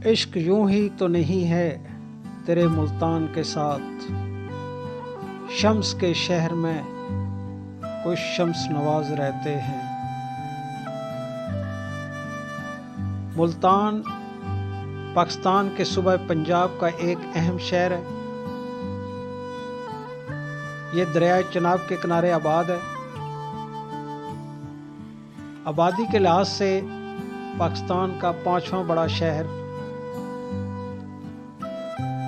عشق یوں ہی تو نہیں ہے تیرے ملتان کے ساتھ، شمس کے شہر میں کچھ شمس نواز رہتے ہیں۔ ملتان پاکستان کے صوبہ پنجاب کا ایک اہم شہر ہے۔ یہ دریائے چناب کے کنارے آباد ہے۔ آبادی کے لحاظ سے پاکستان کا 5واں بڑا شہر،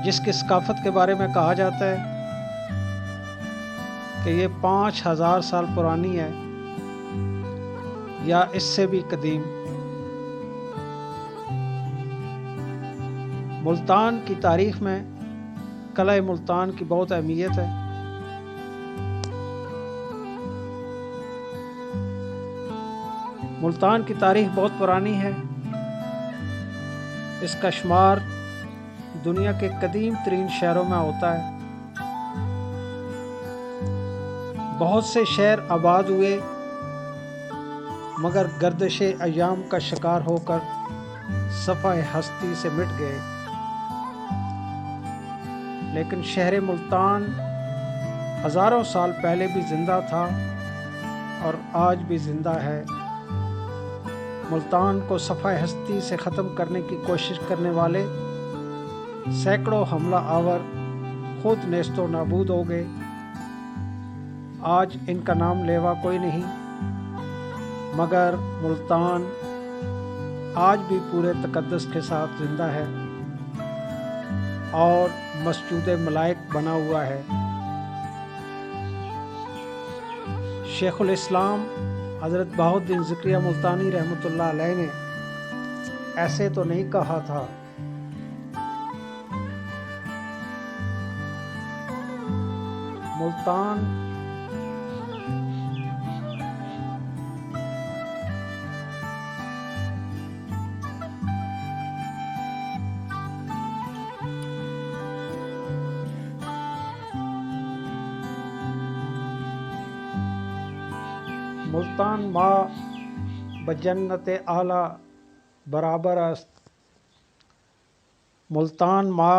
جس کی ثقافت کے بارے میں کہا جاتا ہے کہ یہ 5000 سال پرانی ہے یا اس سے بھی قدیم۔ ملتان کی تاریخ میں قلعہ ملتان کی بہت اہمیت ہے۔ ملتان کی تاریخ بہت پرانی ہے۔ اس کا شمار دنیا کے قدیم ترین شہروں میں ہوتا ہے۔ بہت سے شہر آباد ہوئے مگر گردش ایام کا شکار ہو کر صفحہ ہستی سے مٹ گئے، لیکن شہر ملتان ہزاروں سال پہلے بھی زندہ تھا اور آج بھی زندہ ہے۔ ملتان کو صفحہ ہستی سے ختم کرنے کی کوشش کرنے والے سینکڑوں حملہ آور خود نیست و نابود ہو گئے۔ آج ان کا نام لیوا کوئی نہیں، مگر ملتان آج بھی پورے تقدس کے ساتھ زندہ ہے اور مسجد ملائک بنا ہوا ہے۔ شیخ الاسلام حضرت بہاؤالدین زکریا ملتانی رحمۃ اللہ علیہ نے ایسے تو نہیں کہا تھا۔ ملتان ملتان ما بجنت اعلی برابر است، ملتان ما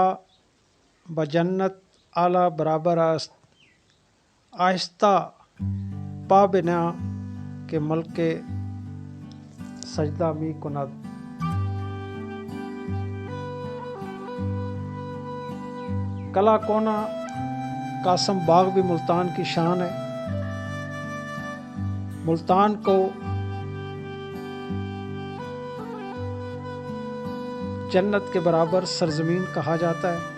بجنت اعلی برابر است، آہستہ پا بنا کے ملک سجدہ می کند۔ کلا کونا قاسم باغ بھی ملتان کی شان ہے۔ ملتان کو جنت کے برابر سرزمین کہا جاتا ہے۔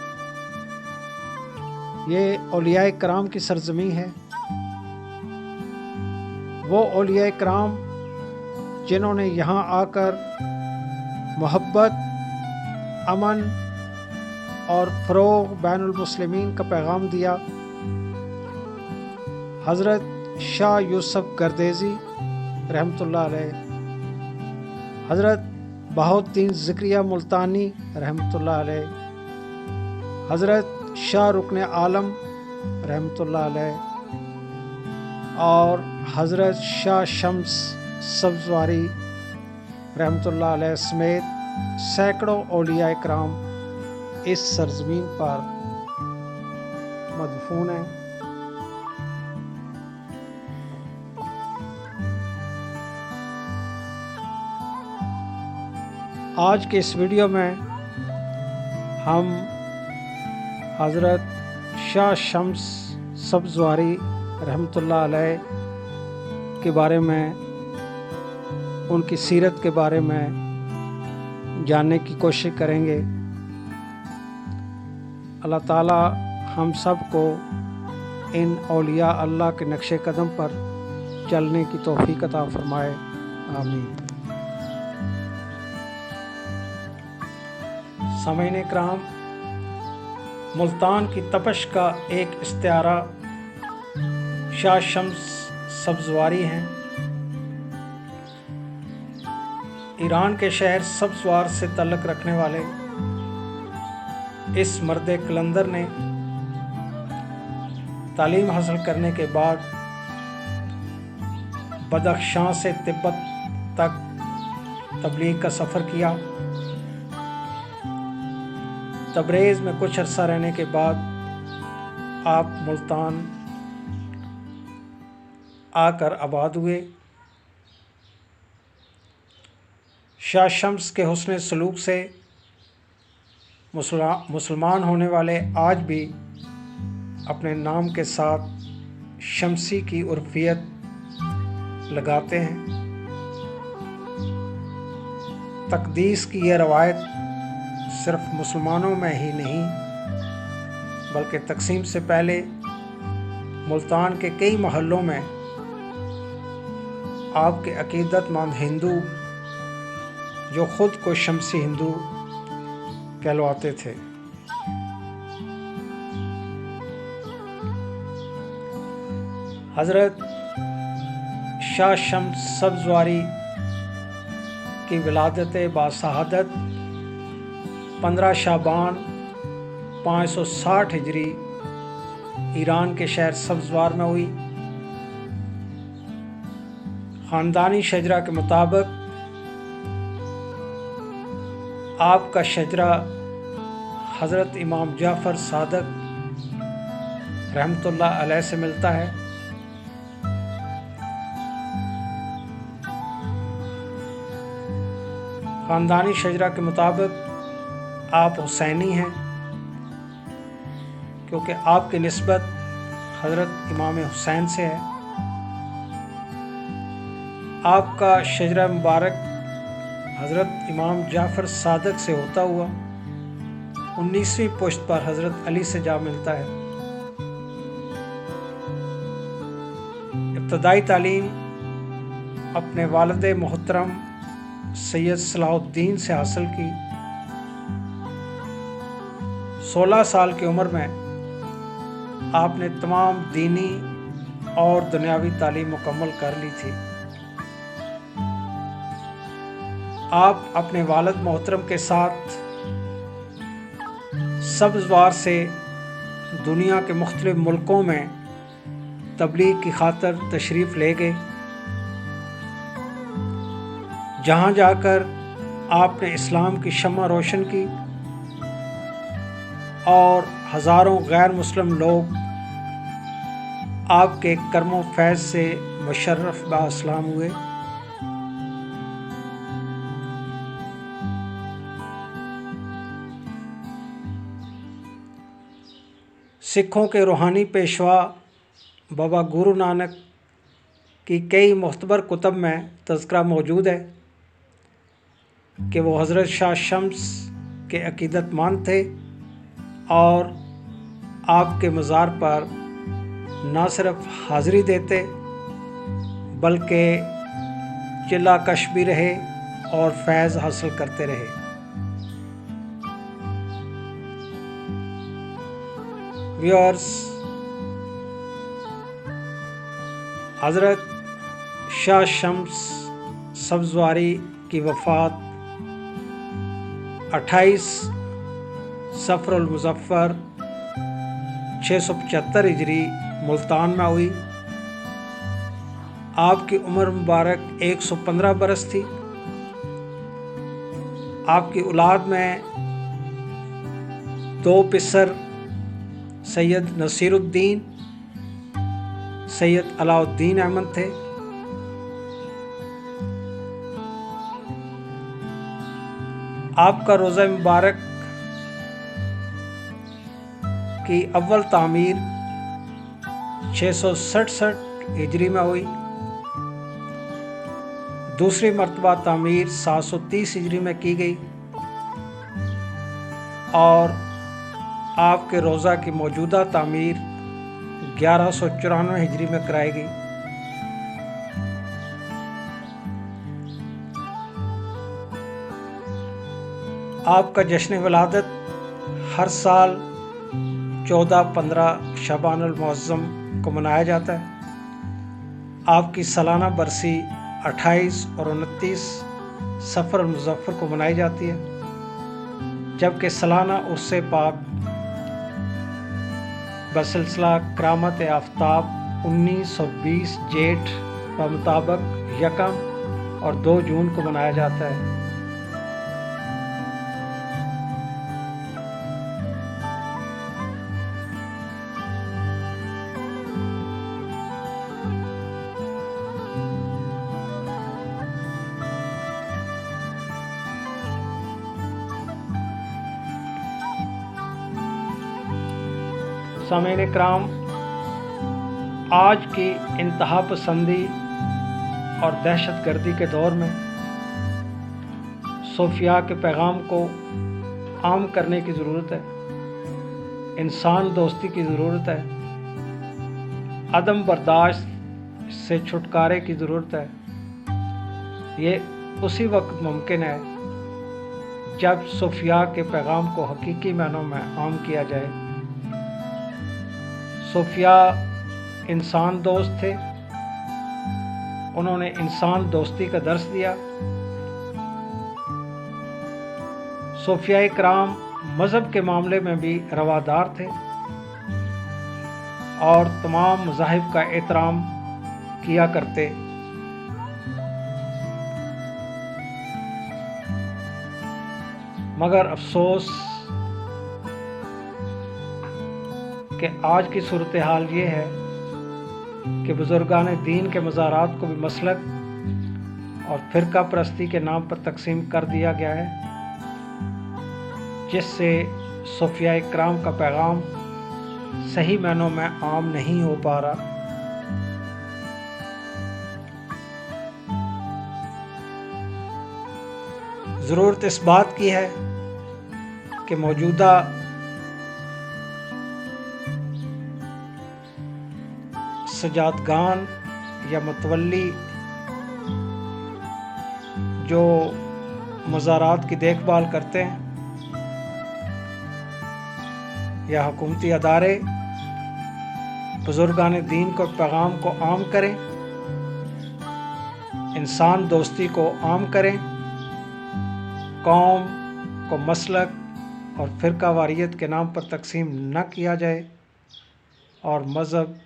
یہ اولیاء کرام کی سرزمین ہے۔ وہ اولیاء کرام جنہوں نے یہاں آ کر محبت، امن اور فروغ بین المسلمین کا پیغام دیا۔ حضرت شاہ یوسف گردیزی رحمۃ اللہ علیہ، حضرت بہاؤالدین زکریا ملتانی رحمۃ اللہ علیہ، حضرت شاہ رکن عالم رحمۃ اللہ علیہ اور حضرت شاہ شمس سبزواری رحمۃ اللہ علیہ سمیت سینکڑوں اولیاء کرام اس سرزمین پر مدفون ہیں۔ آج کے اس ویڈیو میں ہم حضرت شاہ شمس سبزواری رحمۃ اللہ علیہ کے بارے میں، ان کی سیرت کے بارے میں جاننے کی کوشش کریں گے۔ اللہ تعالی ہم سب کو ان اولیاء اللہ کے نقش قدم پر چلنے کی توفیق عطا فرمائے، آمین۔ سامعین کرام، ملتان کی تپش کا ایک استعارہ شاہ شمس سبزواری ہیں۔ ایران کے شہر سبزوار سے تعلق رکھنے والے اس مرد قلندر نے تعلیم حاصل کرنے کے بعد بدخشاں سے تبت تک تبلیغ کا سفر کیا۔ تبریز میں کچھ عرصہ رہنے کے بعد آپ ملتان آ کر آباد ہوئے۔ شاہ شمس کے حسن سلوک سے مسلمان ہونے والے آج بھی اپنے نام کے ساتھ شمسی کی عرفیت لگاتے ہیں۔ تقدیس کی یہ روایت صرف مسلمانوں میں ہی نہیں بلکہ تقسیم سے پہلے ملتان کے کئی محلوں میں آپ کے عقیدت مند ہندو جو خود کو شمسی ہندو کہلواتے تھے۔ حضرت شاہ شمس سبزواری کی ولادت باسعادت 15 شعبان 560 ہجری ایران کے شہر سبزوار میں ہوئی۔ خاندانی شجرہ کے مطابق آپ کا شجرہ حضرت امام جعفر صادق رحمۃ اللہ علیہ سے ملتا ہے۔ خاندانی شجرہ کے مطابق آپ حسینی ہیں کیونکہ آپ کی نسبت حضرت امام حسین سے ہے۔ آپ کا شجرہ مبارک حضرت امام جعفر صادق سے ہوتا ہوا 19ویں پشت پر حضرت علی سے جا ملتا ہے۔ ابتدائی تعلیم اپنے والد محترم سید صلاح الدین سے حاصل کی۔ 16 سال کی عمر میں آپ نے تمام دینی اور دنیاوی تعلیم مکمل کر لی تھی۔ آپ اپنے والد محترم کے ساتھ سبزوار سے دنیا کے مختلف ملکوں میں تبلیغ کی خاطر تشریف لے گئے، جہاں جا کر آپ نے اسلام کی شمع روشن کی اور ہزاروں غیر مسلم لوگ آپ کے کرم و فیض سے مشرف با اسلام ہوئے۔ سکھوں کے روحانی پیشوا بابا گرو نانک کی کئی معتبر کتب میں تذکرہ موجود ہے کہ وہ حضرت شاہ شمس کے عقیدت مند تھے اور آپ کے مزار پر نہ صرف حاضری دیتے بلکہ چلہ کش بھی رہے اور فیض حاصل کرتے رہے۔ ویورز، حضرت شاہ شمس سبزواری کی وفات 28 صفر المظفر 675 ہجری ملتان میں ہوئی۔ آپ کی عمر مبارک 115 برس تھی۔ آپ کی اولاد میں 2 پسر سید نصیر الدین، سید علاء الدین احمد تھے۔ آپ کا روضہ مبارک کی اول تعمیر 667 ہجری میں ہوئی، دوسری مرتبہ تعمیر 730 ہجری میں کی گئی اور آپ کے روضہ کی موجودہ تعمیر 1194 ہجری میں کرائی گئی۔ آپ کا جشن ولادت ہر سال 14-15 شعبان المعظم کو منایا جاتا ہے۔ آپ کی سالانہ برسی 28 اور 29 صفر المظفر کو منائی جاتی ہے، جبکہ سالانہ عرس پاک بسلسلہ کرامت آفتاب 19 اور 20 جیٹھ بمطابق 1 اور 2 جون کو منایا جاتا ہے۔ سامعین کرام، آج کی انتہا پسندی اور دہشت گردی کے دور میں صوفیاء کے پیغام کو عام کرنے کی ضرورت ہے، انسان دوستی کی ضرورت ہے، عدم برداشت سے چھٹکارے کی ضرورت ہے۔ یہ اسی وقت ممکن ہے جب صوفیاء کے پیغام کو حقیقی معنوں میں عام کیا جائے۔ صوفیاء انسان دوست تھے، انہوں نے انسان دوستی کا درس دیا۔ صوفیاء کرام مذہب کے معاملے میں بھی روادار تھے اور تمام مذاہب کا احترام کیا کرتے۔ مگر افسوس کہ آج کی صورتحال یہ ہے کہ بزرگان دین کے مزارات کو بھی مسلک اور فرقہ پرستی کے نام پر تقسیم کر دیا گیا ہے، جس سے صوفیاء کرام کا پیغام صحیح معنوں میں عام نہیں ہو پا رہا۔ ضرورت اس بات کی ہے کہ موجودہ سجادگان یا متولی جو مزارات کی دیکھ بھال کرتے ہیں یا حکومتی ادارے بزرگان دین کو پیغام کو عام کریں، انسان دوستی کو عام کریں، قوم کو مسلک اور فرقہ واریت کے نام پر تقسیم نہ کیا جائے اور مذہب